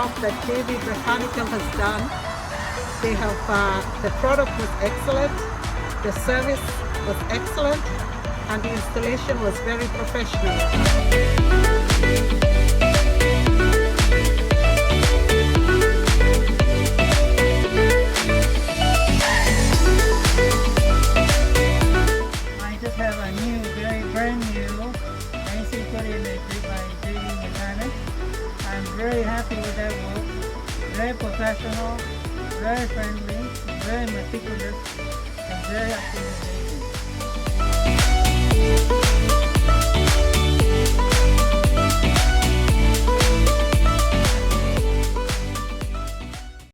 job that David Mechanical has done. They have, the product was excellent, the service was excellent, and the installation was very professional. I just have a new, very brand new AC30 electric by JD Mechanic. I'm very happy with that work. Very professional, very friendly, very meticulous, and very optimistic.